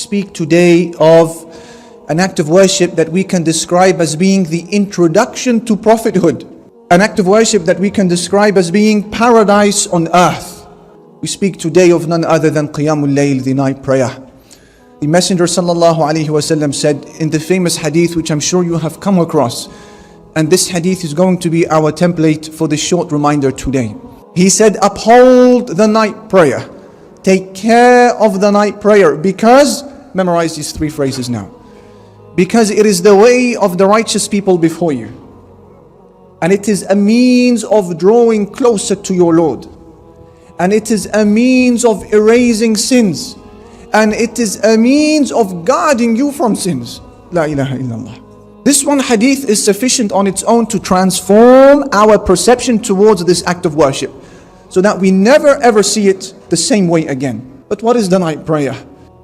speak today of an act of worship that we can describe as being the introduction to prophethood. An act of worship that we can describe as being paradise on earth. We speak today of none other than Qiyamul Layl, the night prayer. The Messenger sallallahu alaihi wasallam said in the famous hadith, which I'm sure you have come across, and this hadith is going to be our template for this short reminder today. He said, uphold the night prayer. Take care of the night prayer because, memorize these three phrases now. Because it is the way of the righteous people before you. And it is a means of drawing closer to your Lord. And it is a means of erasing sins. And it is a means of guarding you from sins. La ilaha illallah. This one hadith is sufficient on its own to transform our perception towards this act of worship, so that we never ever see it the same way again. But what is the night prayer?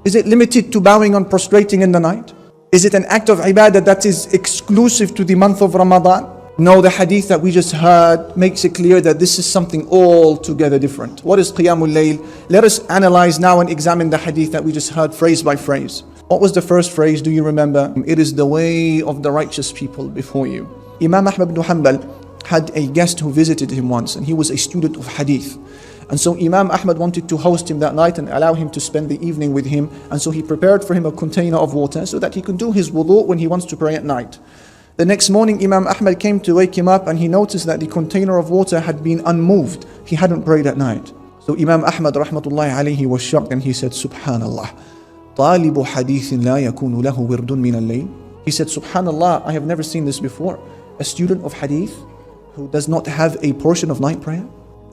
Is it limited to bowing and prostrating in the night? Is it an act of ibadah that is exclusive to the month of Ramadan? No, the hadith that we just heard makes it clear that this is something altogether different. What is Qiyamul Layl? Let us analyze now and examine the hadith that we just heard phrase by phrase. What was the first phrase? Do you remember? It is the way of the righteous people before you. Imam Ahmad ibn Hanbal had a guest who visited him once, and he was a student of hadith. And so Imam Ahmad wanted to host him that night and allow him to spend the evening with him. And so he prepared for him a container of water so that he could do his wudu when he wants to pray at night. The next morning, Imam Ahmad came to wake him up, and he noticed that the container of water had been unmoved. He hadn't prayed at night. So Imam Ahmad rahmatullahi alayhi was shocked, and he said, Subhanallah, طالب حديث لا يكون له ورد من الليل. He said, Subhanallah, I have never seen this before. A student of hadith who does not have a portion of night prayer?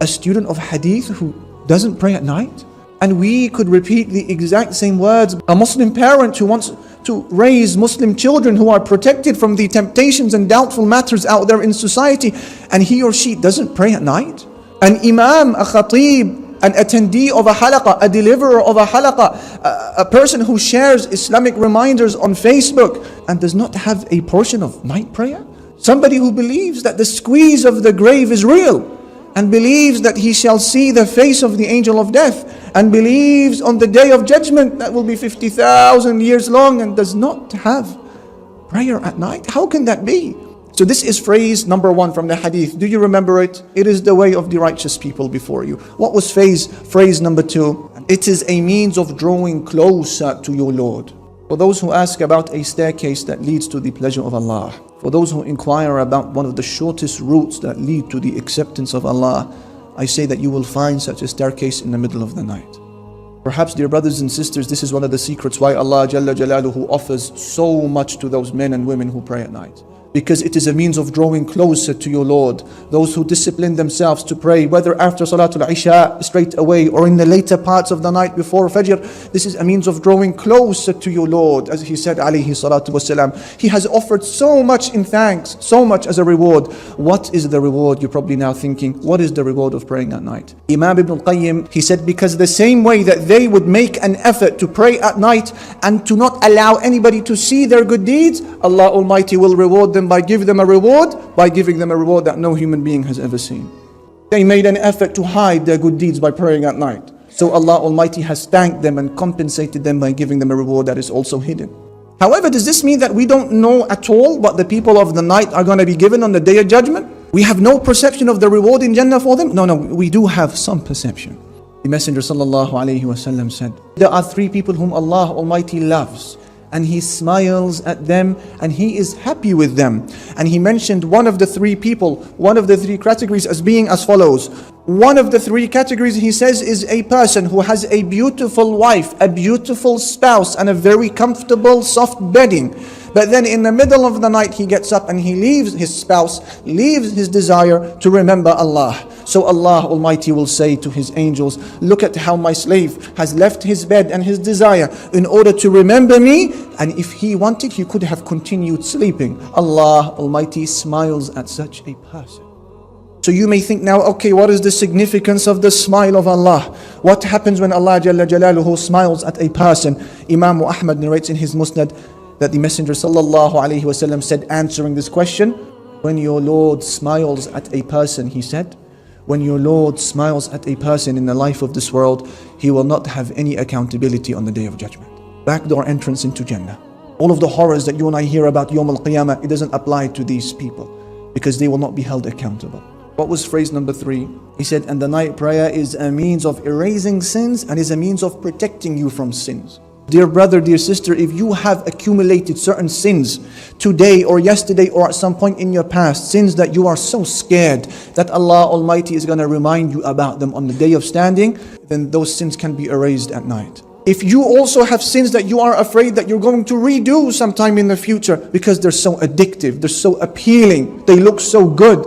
A student of hadith who doesn't pray at night? And we could repeat the exact same words. A Muslim parent who wants to raise Muslim children who are protected from the temptations and doubtful matters out there in society, and he or she doesn't pray at night? An imam, a khatib, an attendee of a halaqah, a deliverer of a halaqah, a person who shares Islamic reminders on Facebook and does not have a portion of night prayer? Somebody who believes that the squeeze of the grave is real, and believes that he shall see the face of the angel of death, and believes on the day of judgment that will be 50,000 years long, and does not have prayer at night. How can that be? So this is phrase number one from the hadith. Do you remember it? It is the way of the righteous people before you. What was phrase number two? It is a means of drawing closer to your Lord. For those who ask about a staircase that leads to the pleasure of Allah, for those who inquire about one of the shortest routes that lead to the acceptance of Allah, I say that you will find such a staircase in the middle of the night. Perhaps, dear brothers and sisters, this is one of the secrets why Allah Jalla Jalaluhu offers so much to those men and women who pray at night. Because it is a means of drawing closer to your Lord. Those who discipline themselves to pray, whether after Salatul Isha straight away or in the later parts of the night before Fajr, this is a means of drawing closer to your Lord. As he said, alayhi salatu wasalam, He has offered so much in thanks, so much as a reward. What is the reward? You're probably now thinking, what is the reward of praying at night? Imam Ibn al-Qayyim, he said, because the same way that they would make an effort to pray at night and to not allow anybody to see their good deeds, Allah Almighty will reward them by giving them a reward that no human being has ever seen. They made an effort to hide their good deeds by praying at night. So Allah Almighty has thanked them and compensated them by giving them a reward that is also hidden. However, does this mean that we don't know at all what the people of the night are going to be given on the day of judgment? We have no perception of the reward in Jannah for them? No, we do have some perception. The Messenger sallallahu alaihi wasallam said, there are three people whom Allah Almighty loves, and He smiles at them and He is happy with them. And He mentioned one of the three people, one of the three categories as being as follows. One of the three categories, He says, is a person who has a beautiful wife, a beautiful spouse, and a very comfortable soft bedding. But then in the middle of the night he gets up and he leaves his spouse, leaves his desire to remember Allah. So Allah Almighty will say to His angels, look at how my slave has left his bed and his desire in order to remember me, and if he wanted he could have continued sleeping. Allah Almighty smiles at such a person. So you may think now, okay, what is the significance of the smile of Allah? What happens when Allah Jalla Jalaluhu smiles at a person? Imam Ahmad narrates in his Musnad that the Messenger sallallahu alaihi wasallam said, answering this question, when your Lord smiles at a person, he said, when your Lord smiles at a person in the life of this world, He will not have any accountability on the Day of Judgment. backdoor entrance into Jannah. All of the horrors that you and I hear about Yawm al-Qiyamah, it doesn't apply to these people because they will not be held accountable. What was phrase number 3? He said, and the night prayer is a means of erasing sins and is a means of protecting you from sins. Dear brother, dear sister, if you have accumulated certain sins today or yesterday or at some point in your past, sins that you are so scared that Allah Almighty is going to remind you about them on the day of standing, then those sins can be erased at night. If you also have sins that you are afraid that you're going to redo sometime in the future because they're so addictive, they're so appealing, they look so good,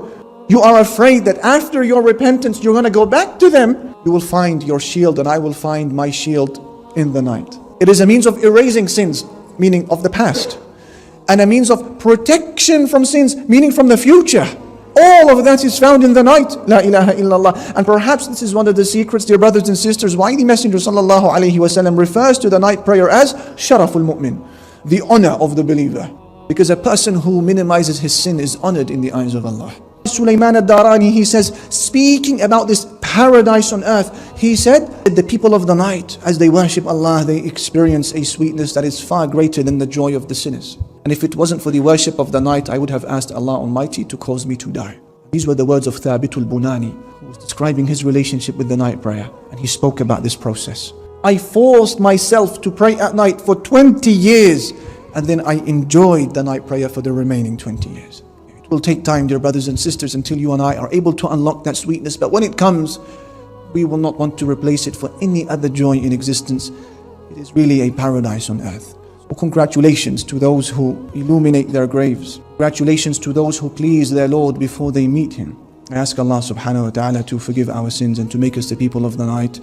you are afraid that after your repentance you're going to go back to them, you will find your shield and I will find my shield in the night. It is a means of erasing sins, meaning of the past, and a means of protection from sins, meaning from the future. All of that is found in the night. La ilaha illallah. And perhaps this is one of the secrets, dear brothers and sisters, why the Messenger sallallahu alaihi wasallam refers to the night prayer as sharaful mu'min, the honor of the believer. Because a person who minimizes his sin is honored in the eyes of Allah. Sulaiman al-Darani, he says, speaking about this paradise on earth, he said that the people of the night, as they worship Allah, they experience a sweetness that is far greater than the joy of the sinners. And if it wasn't for the worship of the night, I would have asked Allah Almighty to cause me to die. These were the words of Thabit al-Bunani, who was describing his relationship with the night prayer. And he spoke about this process. I forced myself to pray at night for 20 years. And then I enjoyed the night prayer for the remaining 20 years. It will take time, dear brothers and sisters, until you and I are able to unlock that sweetness. But when it comes, we will not want to replace it for any other joy in existence. It is really a paradise on earth. So congratulations to those who illuminate their graves. Congratulations to those who please their Lord before they meet Him. I ask Allah subhanahu wa ta'ala to forgive our sins and to make us the people of the night.